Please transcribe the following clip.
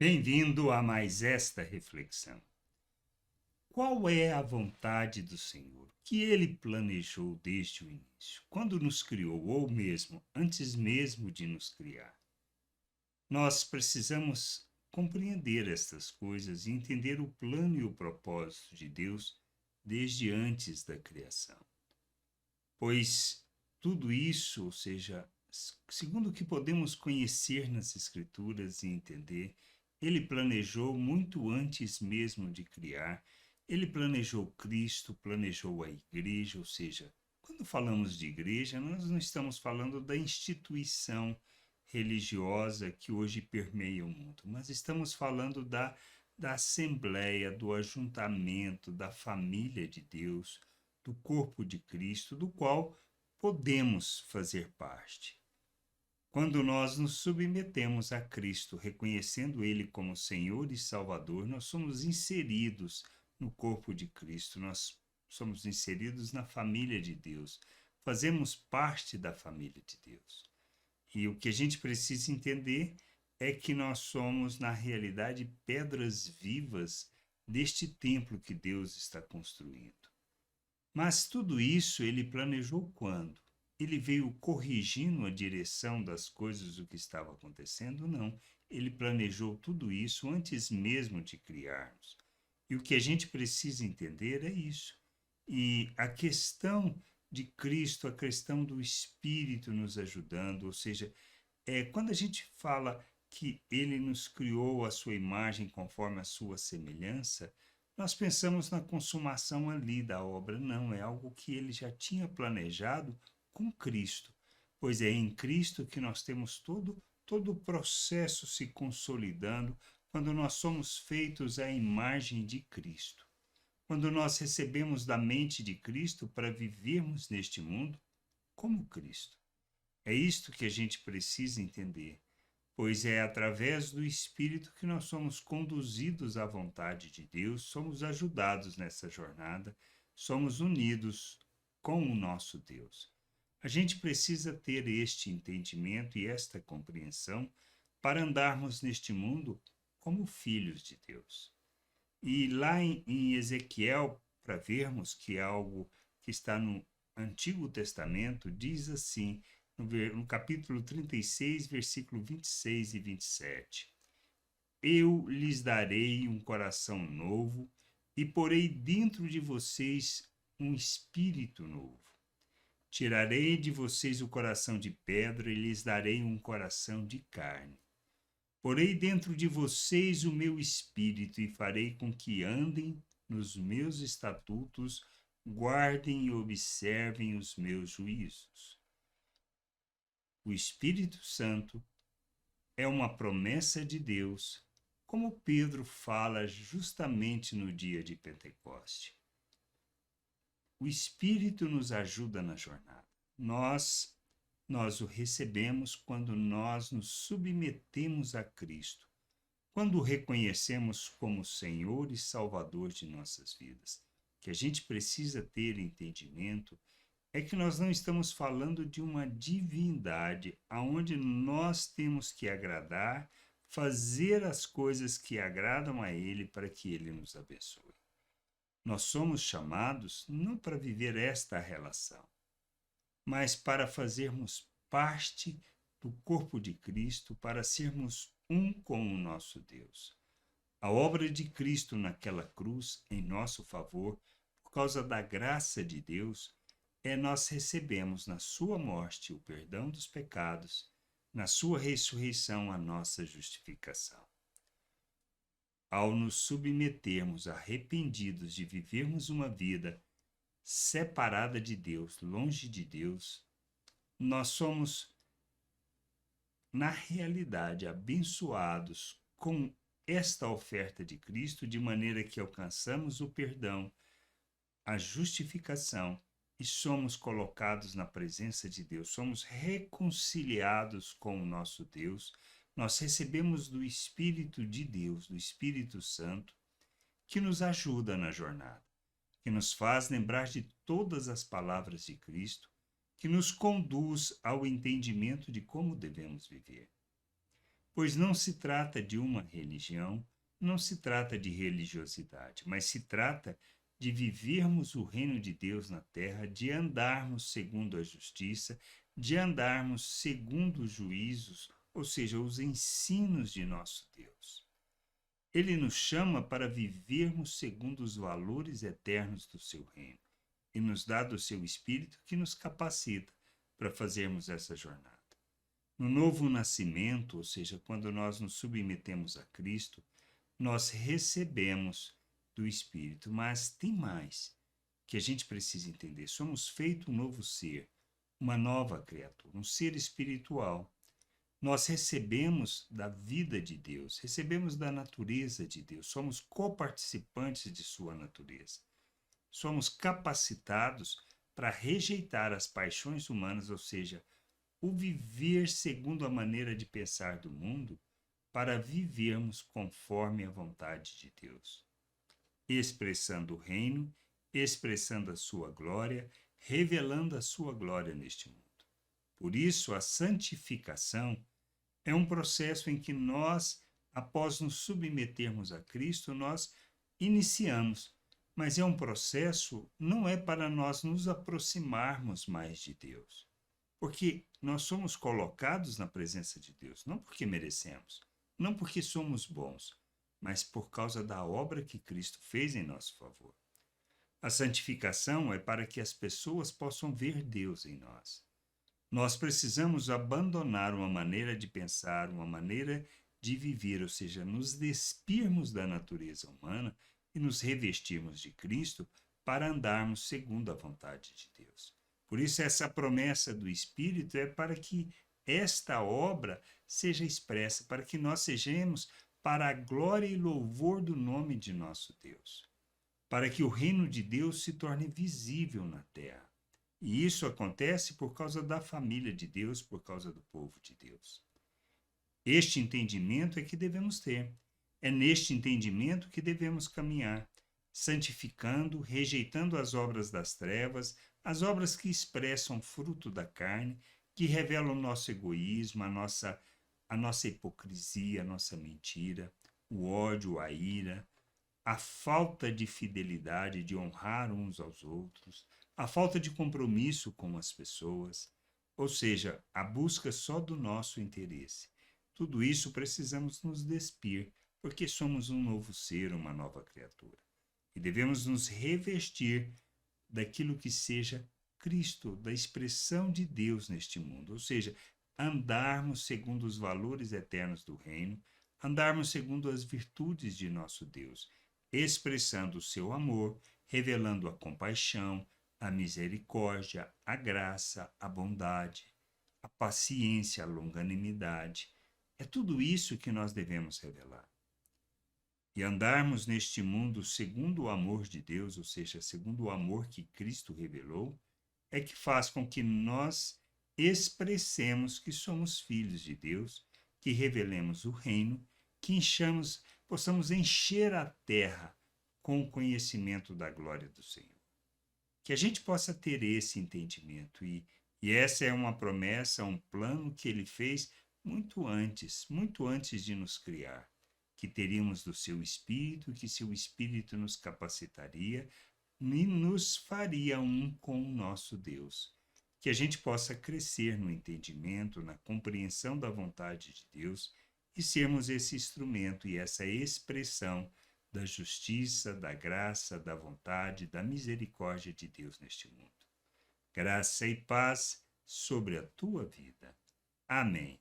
Bem-vindo a mais esta reflexão. Qual é a vontade do Senhor que Ele planejou desde o início, quando nos criou, ou mesmo antes mesmo de nos criar? Nós precisamos compreender estas coisas e entender o plano e o propósito de Deus desde antes da criação. Pois tudo isso, ou seja, segundo o que podemos conhecer nas Escrituras e entender, ele planejou muito antes mesmo de criar. Ele planejou Cristo, planejou a igreja, ou seja, quando falamos de igreja, nós não estamos falando da instituição religiosa que hoje permeia o mundo, mas estamos falando da assembleia, do ajuntamento, da família de Deus, do corpo de Cristo, do qual podemos fazer parte. Quando nós nos submetemos a Cristo, reconhecendo Ele como Senhor e Salvador, nós somos inseridos no corpo de Cristo, nós somos inseridos na família de Deus, fazemos parte da família de Deus. E o que a gente precisa entender é que nós somos, na realidade, pedras vivas deste templo que Deus está construindo. Mas tudo isso ele planejou quando? Ele veio corrigindo a direção das coisas, o que estava acontecendo? Não. Ele planejou tudo isso antes mesmo de criarmos. E o que a gente precisa entender é isso. E a questão de Cristo, a questão do Espírito nos ajudando, ou seja, quando a gente fala que ele nos criou à sua imagem conforme a sua semelhança, nós pensamos na consumação ali da obra. Não, é algo que ele já tinha planejado com Cristo, pois é em Cristo que nós temos todo o processo se consolidando quando nós somos feitos à imagem de Cristo. Quando nós recebemos da mente de Cristo para vivermos neste mundo como Cristo. É isto que a gente precisa entender, pois é através do Espírito que nós somos conduzidos à vontade de Deus, somos ajudados nessa jornada, somos unidos com o nosso Deus. A gente precisa ter este entendimento e esta compreensão para andarmos neste mundo como filhos de Deus. E lá em Ezequiel, para vermos que é algo que está no Antigo Testamento, diz assim, no capítulo 36, versículo 26 e 27. Eu lhes darei um coração novo e porei dentro de vocês um espírito novo. Tirarei de vocês o coração de pedra e lhes darei um coração de carne. Porei dentro de vocês o meu espírito e farei com que andem nos meus estatutos, guardem e observem os meus juízos. O Espírito Santo é uma promessa de Deus, como Pedro fala justamente no dia de Pentecoste. O Espírito nos ajuda na jornada. Nós o recebemos quando nós nos submetemos a Cristo, quando o reconhecemos como Senhor e Salvador de nossas vidas. O que a gente precisa ter entendimento é que nós não estamos falando de uma divindade aonde nós temos que agradar, fazer as coisas que agradam a Ele para que Ele nos abençoe. Nós somos chamados não para viver esta relação, mas para fazermos parte do corpo de Cristo, para sermos um com o nosso Deus. A obra de Cristo naquela cruz, em nosso favor, por causa da graça de Deus, nós recebemos na sua morte o perdão dos pecados, na sua ressurreição a nossa justificação. Ao nos submetermos arrependidos de vivermos uma vida separada de Deus, longe de Deus, nós somos, na realidade, abençoados com esta oferta de Cristo, de maneira que alcançamos o perdão, a justificação e somos colocados na presença de Deus, somos reconciliados com o nosso Deus, nós recebemos do Espírito de Deus, do Espírito Santo, que nos ajuda na jornada, que nos faz lembrar de todas as palavras de Cristo, que nos conduz ao entendimento de como devemos viver. pois não se trata de uma religião, não se trata de religiosidade, mas se trata de vivermos o reino de Deus na terra, de andarmos segundo a justiça, de andarmos segundo os juízos, ou seja, os ensinos de nosso Deus. Ele nos chama para vivermos segundo os valores eternos do seu reino e nos dá do seu Espírito que nos capacita para fazermos essa jornada. No novo nascimento, ou seja, quando nós nos submetemos a Cristo, nós recebemos do Espírito, mas tem mais que a gente precisa entender. Somos feito um novo ser, uma nova criatura, um ser espiritual. Nós recebemos da vida de Deus, recebemos da natureza de Deus, somos coparticipantes de sua natureza. Somos capacitados para rejeitar as paixões humanas, ou seja, o viver segundo a maneira de pensar do mundo, para vivermos conforme a vontade de Deus, expressando o reino, expressando a sua glória, revelando a sua glória neste mundo. Por isso, a santificação é um processo em que nós, após nos submetermos a Cristo, nós iniciamos. Mas é um processo, não é para nós nos aproximarmos mais de Deus. Porque nós somos colocados na presença de Deus, não porque merecemos, não porque somos bons, mas por causa da obra que Cristo fez em nosso favor. A santificação é para que as pessoas possam ver Deus em nós. Nós precisamos abandonar uma maneira de pensar, uma maneira de viver, ou seja, nos despirmos da natureza humana e nos revestirmos de Cristo para andarmos segundo a vontade de Deus. Por isso, essa promessa do Espírito é para que esta obra seja expressa, para que nós sejamos para a glória e louvor do nome de nosso Deus, para que o reino de Deus se torne visível na terra. E isso acontece por causa da família de Deus, por causa do povo de Deus. Este entendimento é que devemos ter. É neste entendimento que devemos caminhar, santificando, rejeitando as obras das trevas, as obras que expressam fruto da carne, que revelam o nosso egoísmo, a nossa hipocrisia, a nossa mentira, o ódio, a ira, a falta de fidelidade, de honrar uns aos outros, a falta de compromisso com as pessoas, ou seja, a busca só do nosso interesse. Tudo isso precisamos nos despir, porque somos um novo ser, uma nova criatura. E devemos nos revestir daquilo que seja Cristo, da expressão de Deus neste mundo, ou seja, andarmos segundo os valores eternos do reino, andarmos segundo as virtudes de nosso Deus, expressando o seu amor, revelando a compaixão, a misericórdia, a graça, a bondade, a paciência, a longanimidade. É tudo isso que nós devemos revelar. E andarmos neste mundo segundo o amor de Deus, ou seja, segundo o amor que Cristo revelou, é que faz com que nós expressemos que somos filhos de Deus, que revelemos o reino, que possamos encher a terra com o conhecimento da glória do Senhor. Que a gente possa ter esse entendimento. E essa é uma promessa, um plano que ele fez muito antes de nos criar. Que teríamos do seu Espírito, que seu Espírito nos capacitaria e nos faria um com o nosso Deus. Que a gente possa crescer no entendimento, na compreensão da vontade de Deus e sermos esse instrumento e essa expressão da justiça, da graça, da vontade, da misericórdia de Deus neste mundo. Graça e paz sobre a tua vida. Amém.